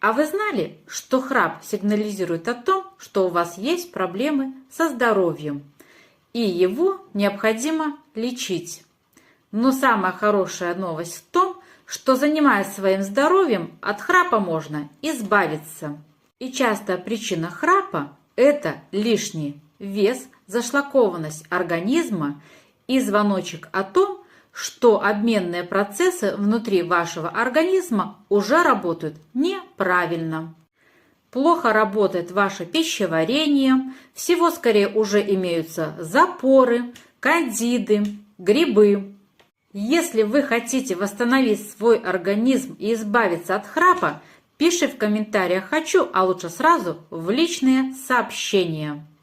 А вы знали, что храп сигнализирует о том, что у вас есть проблемы со здоровьем, и его необходимо лечить? Но самая хорошая новость в том, что, занимаясь своим здоровьем, от храпа можно избавиться. И частая причина храпа – это лишний вес, зашлакованность организма и звоночек о том, что обменные процессы внутри вашего организма уже работают неправильно. Плохо работает ваше пищеварение, всего скорее уже имеются запоры, кандиды, грибы. Если вы хотите восстановить свой организм и избавиться от храпа, пиши в комментариях «хочу», а лучше сразу в личные сообщения.